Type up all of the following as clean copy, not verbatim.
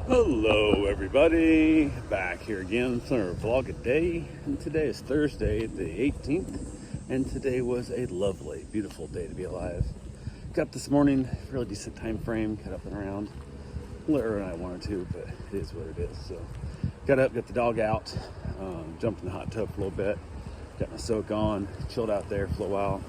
Hello everybody, back here again for our vlog a day, and today is Thursday the 18th, and today was a lovely, beautiful day to be alive. Got up this morning, really decent time frame, got up and around, a little earlier than I wanted to, but it is what it is. So got up, got the dog out, jumped in the hot tub for a little bit, got my soak on, chilled out there for a while.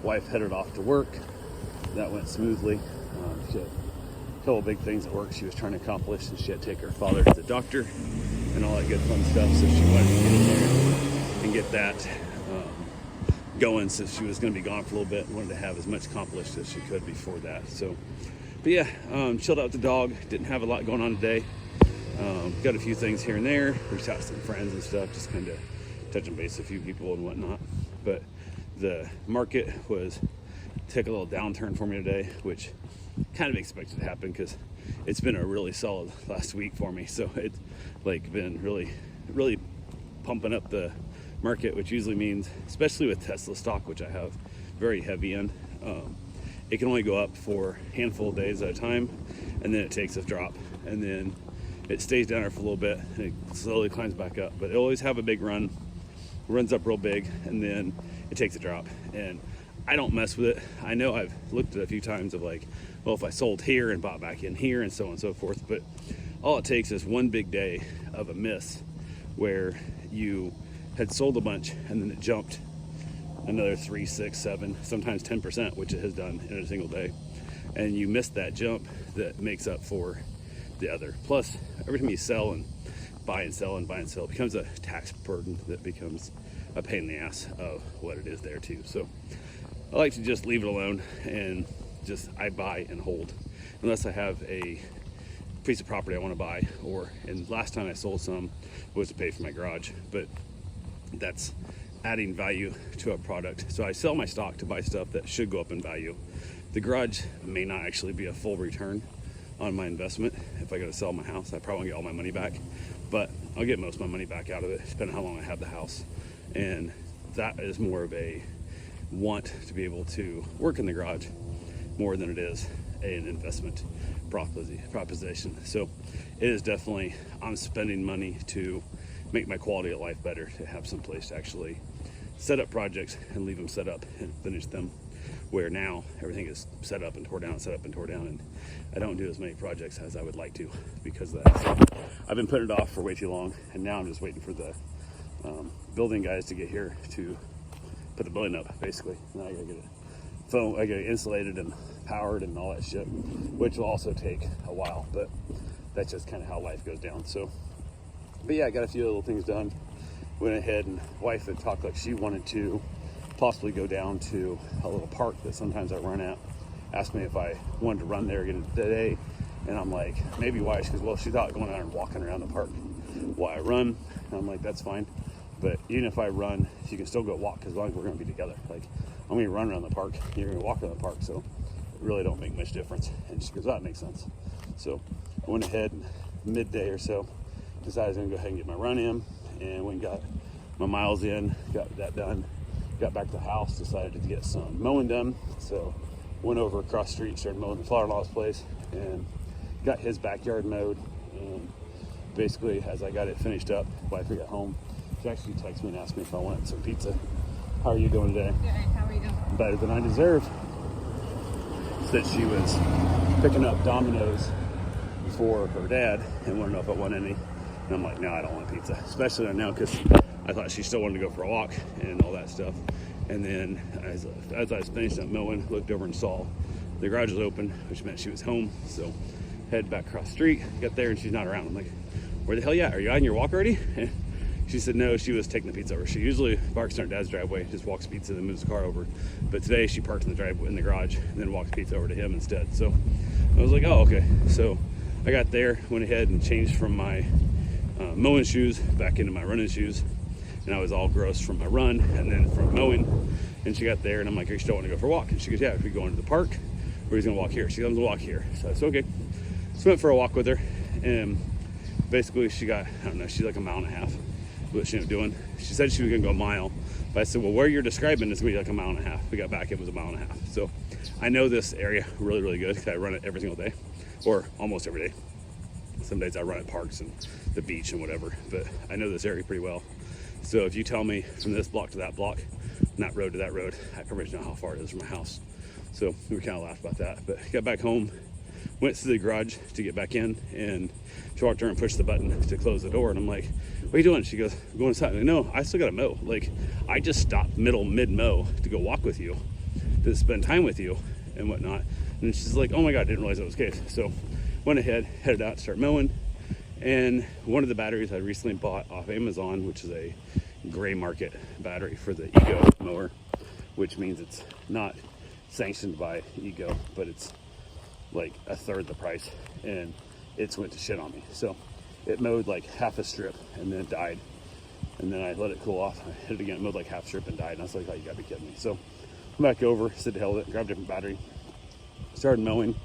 Wife headed off to work, that went smoothly. She had couple of big things at work she was trying to accomplish, and she had to take her father to the doctor and all that good fun stuff, so she wanted to get in there and get that going, so she was going to be gone for a little bit and wanted to have as much accomplished as she could before that. So but yeah, chilled out with the dog, didn't have a lot going on today. Got a few things here and there, reached out to some friends and stuff, just kind of touching base with a few people and whatnot. But the market was took a little downturn for me today, which kind of expected to happen because it's been a really solid last week for me. So it's like been really pumping up the market, which usually means, especially with Tesla stock, which I have very heavy in, it can only go up for a handful of days at a time, and then it takes a drop, and then it stays down there for a little bit and it slowly climbs back up. But it always have a big run, runs up real big, and then it takes a drop. And I don't mess with it. I know I've looked at it a few times of like, well, if I sold here and bought back in here and so on and so forth, but all it takes is one big day of a miss where you had sold a bunch and then it jumped another 3, 6, 7, sometimes 10%, which it has done in a single day, and you missed that jump that makes up for the other. Plus, every time you sell and buy and sell and buy and sell, it becomes a tax burden that becomes a pain in the ass of what it is there too. So I like to just leave it alone and just I buy and hold unless I have a piece of property I want to buy, and last time I sold some was to pay for my garage, but that's adding value to a product. So I sell my stock to buy stuff that should go up in value. The garage may not actually be a full return on my investment. If I go to sell my house, I probably won't get all my money back, but I'll get most of my money back out of it depending on how long I have the house. And that is more of a want to be able to work in the garage more than it is an investment proposition. So it is definitely, I'm spending money to make my quality of life better, to have some place to actually set up projects and leave them set up and finish them, where now everything is set up and tore down, set up and tore down, and I don't do as many projects as I would like to because of that. So I've been putting it off for way too long, and now I'm just waiting for the building guys to get here to put the building up, basically. Now I gotta get it I gotta get it insulated and powered and all that shit, which will also take a while, but that's just kind of how life goes down. So, but yeah, I got a few little things done. Went ahead, and wife had talked like she wanted to possibly go down to a little park that sometimes I run at. Asked me if I wanted to run there again today, and I'm like, maybe why? She goes, well, she thought going out and walking around the park while I run. And I'm like, that's fine. But even if I run, you can still go walk as long as we're going to be together. Like, I'm going to run around the park, you're going to walk around the park, so it really don't make much difference. And she goes, that makes sense. So I went ahead and midday or so, decided I was going to go ahead and get my run in, and went and got my miles in, got that done, got back to the house, decided to get some mowing done. So went over across the street, started mowing the father-in-law's place, and got his backyard mowed. And basically, as I got it finished up, wife got home, she actually texted me and asked me if I wanted some pizza. How are you doing today? Good. How are you doing? Better than I deserve. Said she was picking up Domino's for her dad and wanted to know if I want any. And I'm like, no, I don't want pizza. Especially right now because I thought she still wanted to go for a walk and all that stuff. And then as I was finished up mowing, looked over and saw the garage was open, which meant she was home. So head back across the street, got there and she's not around. I'm like, where the hell you at? Are you on your walk already? And she said no, she was taking the pizza over. She usually parks in her dad's driveway, just walks pizza, then moves the car over. But today she parked in the driveway in the garage and then walks pizza over to him instead. So I was like, oh, okay. So I got there, went ahead and changed from my mowing shoes back into my running shoes. And I was all gross from my run and then from mowing. And she got there and I'm like, are you still want to go for a walk? And she goes, yeah, if we go into the park, or he's gonna walk here. She comes to walk here. So I said, okay. So I went for a walk with her, and basically she got, I don't know, she's like a mile and a half. What she ended up doing, she said she was gonna go a mile, but I said, well, where you're describing is gonna be like a mile and a half. We got back, it was a mile and a half. So I know this area really, really good because I run it every single day, or almost every day. Some days I run at parks and the beach and whatever, but I know this area pretty well. So if you tell me from this block to that block, from that road to that road, I pretty much know how far it is from my house. So we kind of laughed about that, but got back home, went to the garage to get back in, and she walked over and pushed the button to close the door. And I'm like, what are you doing? She goes, I'm going inside. I'm like, no, I still got to mow. Like, I just stopped mid mow to go walk with you, to spend time with you and whatnot. And she's like, oh my God, I didn't realize that was the case. So went ahead, headed out to start mowing. And one of the batteries I recently bought off Amazon, which is a gray market battery for the Ego mower, which means it's not sanctioned by Ego, but it's like a third the price, and it's went to shit on me. So it mowed like half a strip and then it died. And then I let it cool off. I hit it again, it mowed like half a strip and died. And I was like, oh, you gotta be kidding me. So I'm back over, sit the hell with it, grabbed a different battery, started mowing,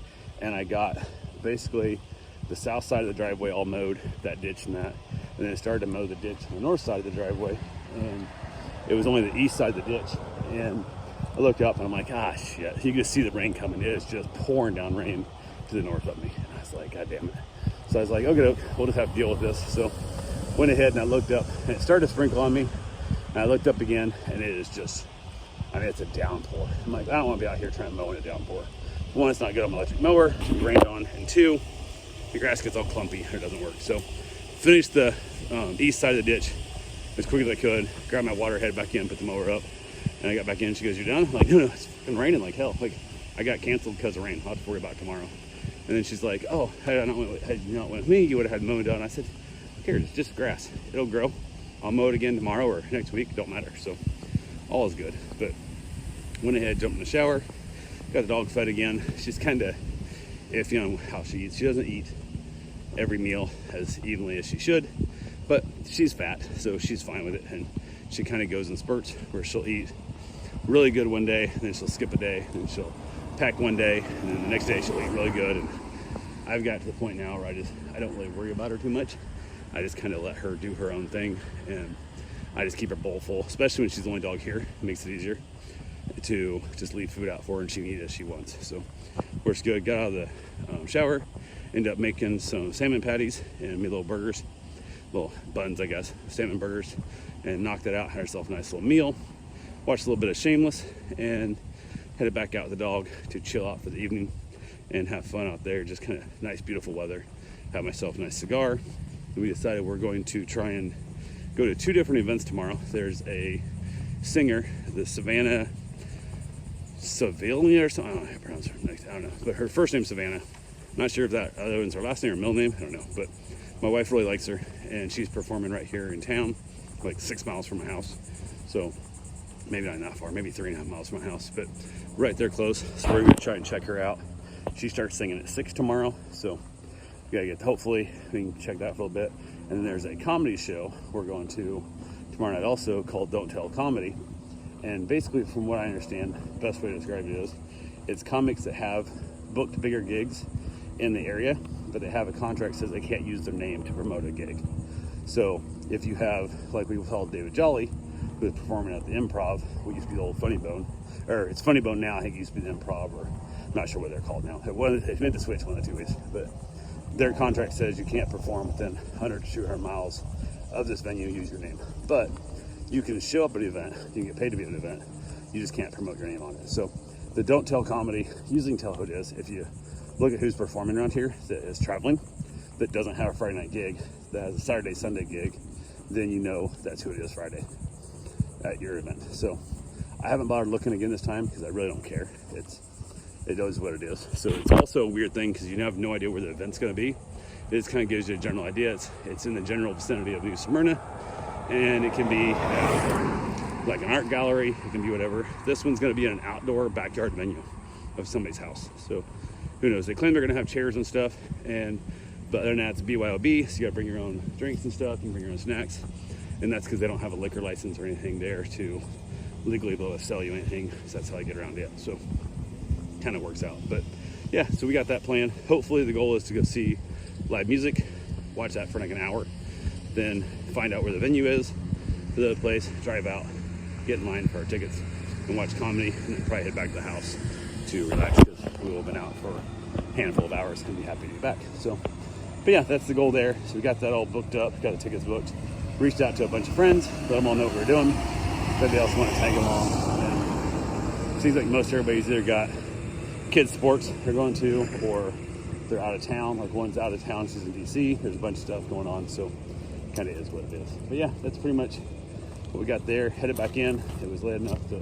and I got basically the south side of the driveway all mowed, that ditch and that. And then I started to mow the ditch on the north side of the driveway, and it was only the east side of the ditch. And I looked up and I'm like, ah, shit. You can just see the rain coming. It is just pouring down rain to the north of me. And I was like, God damn it. So I was like, okay, we'll just have to deal with this. So went ahead and I looked up, and it started to sprinkle on me. And I looked up again, and it is just, I mean, it's a downpour. I'm like, I don't want to be out here trying to mow in a downpour. One, it's not good on my electric mower, it rained on. And two, the grass gets all clumpy and it doesn't work. So finished the east side of the ditch as quick as I could, grabbed my water, headed back in, put the mower up. And I got back in, she goes, you're done? I'm like, no, it's been raining like hell. Like, I got canceled because of rain. I'll have to worry about it tomorrow. And then she's like, oh, had you not went with me, you would have had mowing done. I said, who cares? It's just grass. It'll grow. I'll mow it again tomorrow or next week. Don't matter. So all is good. But went ahead, jumped in the shower, got the dog fed again. She's kind of iffy on how she eats. She doesn't eat every meal as evenly as she should, but she's fat, so she's fine with it. And she kind of goes in spurts where she'll eat really good one day, then she'll skip a day, then she'll pack one day, and then the next day she'll eat really good. And I've got to the point now where I don't really worry about her too much. I just kind of let her do her own thing, and I just keep her bowl full, especially when she's the only dog here. It makes it easier to just leave food out for her and she can eat as she wants. So works good. Got out of the shower, ended up making some salmon patties and me little burgers, little buns, I guess, salmon burgers, and knocked it out, had herself a nice little meal, watched a little bit of Shameless, and headed back out with the dog to chill out for the evening and have fun out there. Just kind of nice, beautiful weather. Have myself a nice cigar. And we decided we're going to try and go to two different events tomorrow. There's a singer, the Savannah or something. I don't know how to pronounce her. I don't know. But her first name's Savannah. Not sure if that other one's her last name or middle name. I don't know. But my wife really likes her, and she's performing right here in town, like 6 miles from my house. So maybe not that far, maybe 3.5 miles from my house, but right there close. So we're gonna try and check her out. She starts singing at 6 tomorrow, so we gotta hopefully we can check that for a little bit. And then there's a comedy show we're going to tomorrow night also called Don't Tell Comedy. And basically, from what I understand, the best way to describe it is it's comics that have booked bigger gigs in the area, but they have a contract that says they can't use their name to promote a gig. So if you have, like we called David Jolly, who was performing at the Improv, what used to be the old Funny Bone, or it's Funny Bone now, I think it used to be the Improv, or I'm not sure what they're called now. It meant to switch one of the 2 weeks, but their contract says you can't perform within 100 to 200 miles of this venue and use your name. But you can show up at an event, you can get paid to be at an event, you just can't promote your name on it. So the Don't Tell Comedy, usually can tell who it is. If you look at who's performing around here that is traveling, that doesn't have a Friday night gig, that has a Saturday, Sunday gig, then you know that's who it is Friday at your event. So I haven't bothered looking again this time because I really don't care. It is what it is. So it's also a weird thing because you have no idea where the event's going to be. It just kind of gives you a general idea. It's in the general vicinity of New Smyrna, and it can be like an art gallery. It can be whatever. This one's going to be in an outdoor backyard venue of somebody's house. So who knows? They claim they're going to have chairs and stuff, but other than that, it's BYOB, so you got to bring your own drinks and stuff. You can bring your own snacks, and that's because they don't have a liquor license or anything there to legally be able to sell you anything. So that's how I get around it. So kind of works out. But yeah, so we got that plan. Hopefully the goal is to go see live music, watch that for like an hour, then find out where the venue is for the place, drive out, get in line for our tickets, and watch comedy, and then probably head back to the house to relax because we will have been out for a handful of hours and be happy to be back. So But yeah, that's the goal there. So we got that all booked up, got the tickets booked. Reached out to a bunch of friends, let them all know what we're doing. If anybody else want to tag along. And it seems like most everybody's either got kids sports they're going to, or they're out of town. Like one's out of town, she's in DC. There's a bunch of stuff going on, so kind of is what it is. But yeah, that's pretty much what we got there. Headed back in. It was late enough that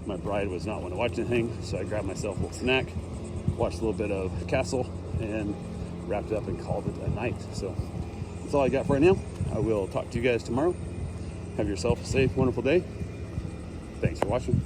my bride was not want to watch anything, so I grabbed myself a little snack, watched a little bit of Castle, and wrapped it up and called it a night. So that's all I got for right now. I will talk to you guys tomorrow. Have yourself a safe, wonderful day. Thanks for watching.